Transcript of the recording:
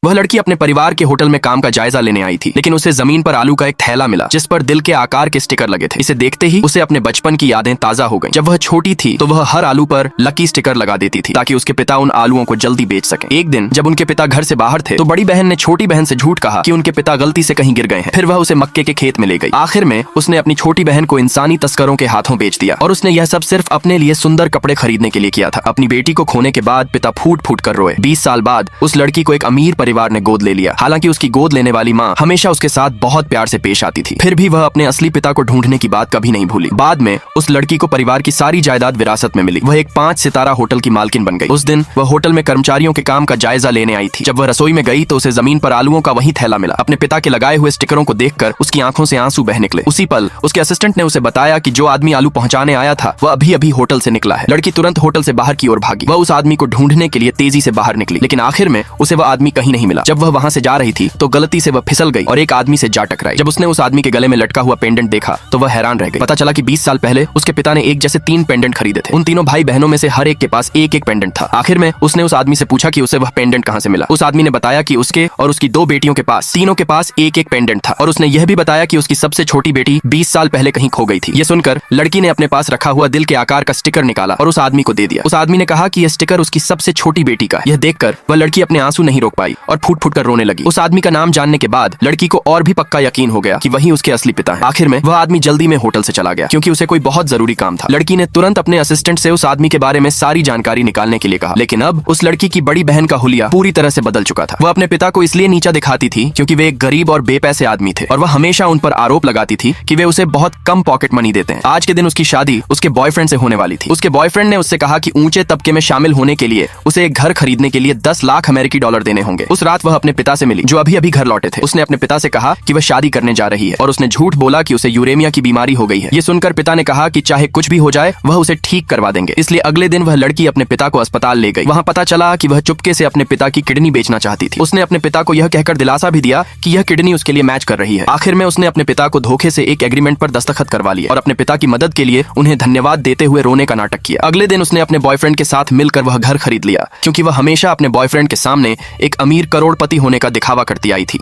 वह लड़की अपने परिवार के होटल में काम का जायजा लेने आई थी, लेकिन उसे जमीन पर आलू का एक थैला मिला जिस पर दिल के आकार के स्टिकर लगे थे। इसे देखते ही उसे अपने बचपन की यादें ताजा हो गईं। जब वह छोटी थी तो वह हर आलू पर लकी स्टिकर लगा देती थी ताकि उसके पिता उन आलूओं को जल्दी बेच सकें। एक दिन जब उनके पिता घर से बाहर थे तो बड़ी बहन ने छोटी बहन से झूठ कहा कि उनके पिता गलती से कहीं गिर गए हैं। फिर वह उसे मक्के के खेत में ले गई। आखिर में उसने अपनी छोटी बहन को इंसानी तस्करों के हाथों बेच दिया और उसने यह सब सिर्फ अपने लिए सुंदर कपड़े खरीदने के लिए किया था। अपनी बेटी को खोने के बाद पिता फूट फूट कर रोए। 20 साल बाद उस लड़की को एक अमीर परिवार ने गोद ले लिया। हालांकि उसकी गोद लेने वाली माँ हमेशा उसके साथ बहुत प्यार से पेश आती थी, फिर भी वह अपने असली पिता को ढूंढने की बात कभी नहीं भूली। बाद में उस लड़की को परिवार की सारी जायदाद विरासत में मिली। वह एक 5 सितारा होटल की मालकिन बन गई। उस दिन वह होटल में कर्मचारियों के काम का जायजा लेने आई थी। जब वह रसोई में गई तो उसे जमीन पर आलूओं का वही थैला मिला। अपने पिता के लगाए हुए स्टिकरों को देखकर उसकी आंखों से आंसू बह निकले। उसी पल उसके असिस्टेंट ने उसे बताया कि जो आदमी आलू पहुंचाने आया था वह अभी अभी होटल से निकला है। लड़की तुरंत होटल से बाहर की ओर भागी। वह उस आदमी को ढूंढने के लिए तेजी से बाहर निकली, लेकिन आखिर में उसे वह आदमी कहीं नहीं मिला। जब वह वहां से जा रही थी तो गलती से वह फिसल गई और एक आदमी से जा टकराई। जब उसने उस आदमी के गले में लटका हुआ पेंडेंट देखा तो वह हैरान रह गई। पता चला कि 20 साल पहले उसके पिता ने एक जैसे 3 पेंडेंट खरीदे थे। उन तीनों भाई बहनों में से हर एक के पास एक एक पेंडेंट था। आखिर में उसने उस आदमी से पूछा कि उसे वह पेंडेंट कहां से मिला। उस आदमी ने बताया कि उसके और उसकी 2 बेटियों के पास तीनों के पास एक एक पेंडेंट था और उसने यह भी बताया कि उसकी सबसे छोटी बेटी 20 साल पहले कहीं खो गई थी। यह सुनकर लड़की ने अपने पास रखा हुआ दिल के आकार का स्टिकर निकाला और उस आदमी को दे दिया। उस आदमी ने कहा कि यह स्टिकर उसकी सबसे छोटी बेटी का। यह देखकर वह लड़की अपने आंसू नहीं रोक पाई और फूट फूट कर रोने लगी। उस आदमी का नाम जानने के बाद लड़की को और भी पक्का यकीन हो गया कि वही उसके असली पिता हैं। आखिर में वह आदमी जल्दी में होटल से चला गया क्योंकि उसे कोई बहुत जरूरी काम था। लड़की ने तुरंत अपने असिस्टेंट से उस आदमी के बारे में सारी जानकारी निकालने के लिए कहा, लेकिन अब उस लड़की की बड़ी बहन का हुलिया पूरी तरह से बदल चुका था। वह अपने पिता को इसलिए नीचा दिखाती थी क्योंकि वे एक गरीब और बेपैसे आदमी थे और वह हमेशा उन पर आरोप लगाती थी कि वे उसे बहुत कम पॉकेट मनी देते हैं। आज के दिन उसकी शादी उसके बॉयफ्रेंड से होने वाली थी। उसके बॉयफ्रेंड ने उससे कहा कि ऊंचे तबके में शामिल होने के लिए उसे एक घर खरीदने के लिए 10 लाख अमेरिकी डॉलर देने होंगे। उस रात वह अपने पिता से मिली जो अभी अभी घर लौटे थे। उसने अपने पिता से कहा कि वह शादी करने जा रही है और उसने झूठ बोला कि उसे यूरेमिया की बीमारी हो गई है। ये सुनकर पिता ने कहा कि चाहे कुछ भी हो जाए वह उसे ठीक करवा देंगे। इसलिए अगले दिन वह लड़की अपने पिता को अस्पताल ले गई। वहां पता चला कि वह चुपके से अपने पिता की किडनी बेचना चाहती थी। उसने अपने पिता को यह कहकर दिलासा भी दिया कि यह किडनी उसके लिए मैच कर रही है। आखिर में उसने अपने पिता को धोखे से एक एग्रीमेंट पर दस्तखत करवा लिए और अपने पिता की मदद के लिए उन्हें धन्यवाद देते हुए रोने का नाटक किया। अगले दिन उसने अपने बॉयफ्रेंड के साथ मिलकर वह घर खरीद लिया क्योंकि वह हमेशा अपने बॉयफ्रेंड के सामने एक अमीर करोड़पति होने का दिखावा करती आई थी।